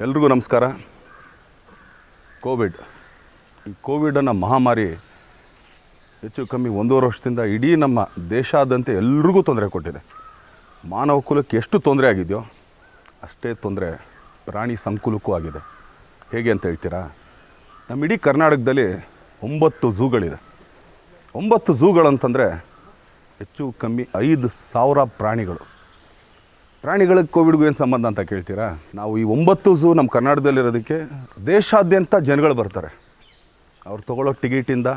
ಎಲ್ರಿಗೂ ನಮಸ್ಕಾರ. ಕೋವಿಡ್ ಅನ್ನೋ ಮಹಾಮಾರಿ ಹೆಚ್ಚು ಕಮ್ಮಿ 1.5 ವರ್ಷದಿಂದ ಇಡೀ ನಮ್ಮ ದೇಶಾದ್ಯಂತ ಎಲ್ರಿಗೂ ತೊಂದರೆ ಕೊಟ್ಟಿದೆ. ಮಾನವ ಕುಲಕ್ಕೆ ಎಷ್ಟು ತೊಂದರೆ ಆಗಿದೆಯೋ ಅಷ್ಟೇ ತೊಂದರೆ ಪ್ರಾಣಿ ಸಂಕುಲಕ್ಕೂ ಆಗಿದೆ. ಹೇಗೆ ಅಂತ ಹೇಳ್ತೀರಾ? ನಮ್ಮ ಇಡೀ ಕರ್ನಾಟಕದಲ್ಲಿ 9 ಝೂಗಳಿದೆ. 9 ಝೂಗಳಂತಂದರೆ ಹೆಚ್ಚು ಕಮ್ಮಿ 5,000 ಪ್ರಾಣಿಗಳಿಗೆ ಕೋವಿಡ್ಗೂ ಏನು ಸಂಬಂಧ ಅಂತ ಕೇಳ್ತೀರಾ? ನಾವು ಈ 9 ಝೂ ನಮ್ಮ ಕರ್ನಾಟಕದಲ್ಲಿರೋದಕ್ಕೆ ದೇಶಾದ್ಯಂತ ಜನಗಳು ಬರ್ತಾರೆ. ಅವ್ರು ತೊಗೊಳ್ಳೋ ಟಿಕೆಟಿಂದ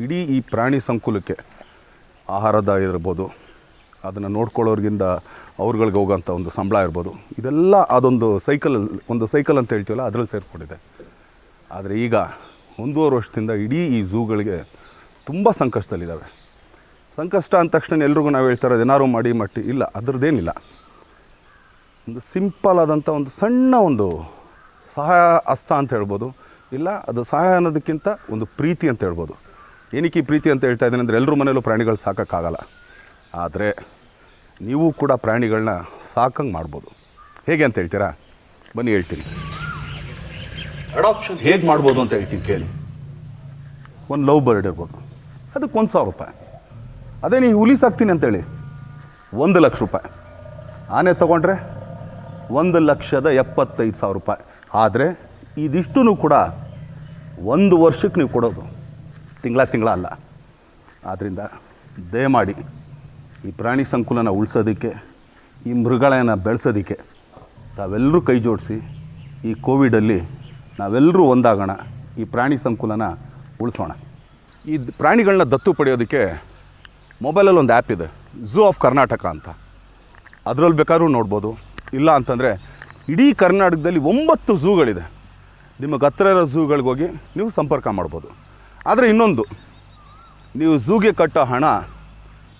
ಇಡೀ ಈ ಪ್ರಾಣಿ ಸಂಕುಲಕ್ಕೆ ಆಹಾರದ ಇರ್ಬೋದು, ಅದನ್ನು ನೋಡ್ಕೊಳ್ಳೋರ್ಗಿಂದ ಅವ್ರುಗಳಿಗೆ ಹೋಗೋಂಥ ಒಂದು ಸಂಬಳ ಇರ್ಬೋದು, ಇದೆಲ್ಲ ಅದೊಂದು ಸೈಕಲ್ ಅಂತ ಹೇಳ್ತೀವಲ್ಲ, ಅದರಲ್ಲಿ ಸೇರಿಕೊಂಡಿದೆ. ಆದರೆ ಈಗ 1.5 ವರ್ಷದಿಂದ ಇಡೀ ಈ ಝೂಗಳಿಗೆ ತುಂಬ ಸಂಕಷ್ಟದಲ್ಲಿದ್ದಾವೆ. ಸಂಕಷ್ಟ ಅಂದ ತಕ್ಷಣ ಎಲ್ರಿಗೂ ನಾವು ಹೇಳ್ತಾರೆ ಏನಾರು ಮಾಡಿ ಮಟ್ಟಿ ಇಲ್ಲ, ಅದರದ್ದೇನಿಲ್ಲ. ಒಂದು ಸಿಂಪಲ್ ಆದಂಥ ಒಂದು ಸಣ್ಣ ಒಂದು ಸಹಾಯ ಹಸ್ತ ಅಂತ ಹೇಳ್ಬೋದು. ಇಲ್ಲ, ಅದು ಸಹಾಯ ಅನ್ನೋದಕ್ಕಿಂತ ಒಂದು ಪ್ರೀತಿ ಅಂತ ಹೇಳ್ಬೋದು. ಏನಕ್ಕೆ ಈ ಪ್ರೀತಿ ಅಂತ ಹೇಳ್ತಾ ಇದ್ದೀನಿ ಅಂದರೆ, ಎಲ್ಲರ ಮನೇಲೂ ಪ್ರಾಣಿಗಳು ಸಾಕೋಕ್ಕಾಗಲ್ಲ. ಆದರೆ ನೀವು ಕೂಡ ಪ್ರಾಣಿಗಳನ್ನ ಸಾಕಂಗೆ ಮಾಡ್ಬೋದು. ಹೇಗೆ ಅಂತ ಹೇಳ್ತೀರಾ? ಬನ್ನಿ ಹೇಳ್ತೀನಿ. ಅಡಾಪ್ಷನ್ ಹೇಗೆ ಮಾಡ್ಬೋದು ಅಂತ ಹೇಳ್ತೀನಿ ಕೇಳಿ. ಒಂದು ಲವ್ ಬರ್ಡ್ ಇರ್ಬೋದು, ಅದಕ್ಕೆ 1,000 ರೂಪಾಯಿ. ಅದೇ ನೀವು ಹುಲಿ ಸಾಕ್ತೀನಿ ಅಂತೇಳಿ 1 ಲಕ್ಷ ರೂಪಾಯಿ. ಆನೆ ತೊಗೊಂಡ್ರೆ 1,75,000 ರೂಪಾಯಿ. ಆದರೆ ಇದಿಷ್ಟೂ ಕೂಡ 1 ವರ್ಷಕ್ಕೆ ನೀವು ಕೊಡೋದು, ತಿಂಗಳ ಅಲ್ಲ. ಆದ್ದರಿಂದ ದಯಮಾಡಿ ಈ ಪ್ರಾಣಿ ಸಂಕುಲನ ಉಳಿಸೋದಕ್ಕೆ, ಈ ಮೃಗಗಳನ್ನು ಬೆಳೆಸೋದಕ್ಕೆ ತಾವೆಲ್ಲರೂ ಕೈ ಜೋಡಿಸಿ ಈ ಕೋವಿಡಲ್ಲಿ ನಾವೆಲ್ಲರೂ ಒಂದಾಗೋಣ, ಈ ಪ್ರಾಣಿ ಸಂಕುಲನ ಉಳಿಸೋಣ. ಈ ಪ್ರಾಣಿಗಳನ್ನ ದತ್ತು ಪಡೆಯೋದಕ್ಕೆ ಮೊಬೈಲಲ್ಲಿ ಒಂದು ಆ್ಯಪ್ ಇದೆ, ಝೂ ಆಫ್ ಕರ್ನಾಟಕ ಅಂತ. ಅದರಲ್ಲಿ ಬೇಕಾದ್ರೂ ನೋಡ್ಬೋದು. ಇಲ್ಲ ಅಂತಂದರೆ ಇಡೀ ಕರ್ನಾಟಕದಲ್ಲಿ 9 ಝೂಗಳಿದೆ. ನಿಮಗೆ ಹತ್ತಿರ ಇರೋ ಝೂಗಳಿಗೆ ಹೋಗಿ ನೀವು ಸಂಪರ್ಕ ಮಾಡ್ಬೋದು. ಆದರೆ ಇನ್ನೊಂದು, ನೀವು ಝೂಗೆ ಕಟ್ಟೋ ಹಣ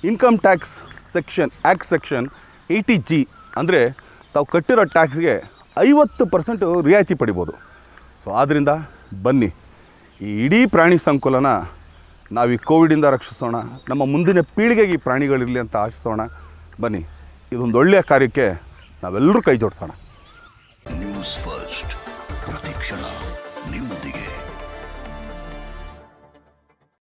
ಇನ್ಕಮ್ ಟ್ಯಾಕ್ಸ್ ಸೆಕ್ಷನ್ 80G ಅಂದರೆ ತಾವು ಕಟ್ಟಿರೋ ಟ್ಯಾಕ್ಸ್ಗೆ 50% ರಿಯಾಯಿತಿ ಪಡಿಬೋದು. ಸೊ ಆದ್ದರಿಂದ ಬನ್ನಿ, ಈ ಇಡೀ ಪ್ರಾಣಿ ಸಂಕುಲನ ನಾವು ಈ ಕೋವಿಡಿಂದ ರಕ್ಷಿಸೋಣ. ನಮ್ಮ ಮುಂದಿನ ಪೀಳಿಗೆಗೆ ಈ ಪ್ರಾಣಿಗಳಿರಲಿ ಅಂತ ಆಶಿಸೋಣ. ಬನ್ನಿ, ಇದೊಂದು ಒಳ್ಳೆಯ ಕಾರ್ಯಕ್ಕೆ ನಾವೆಲ್ಲರೂ ಕೈ ಜೋಡಿಸೋಣ.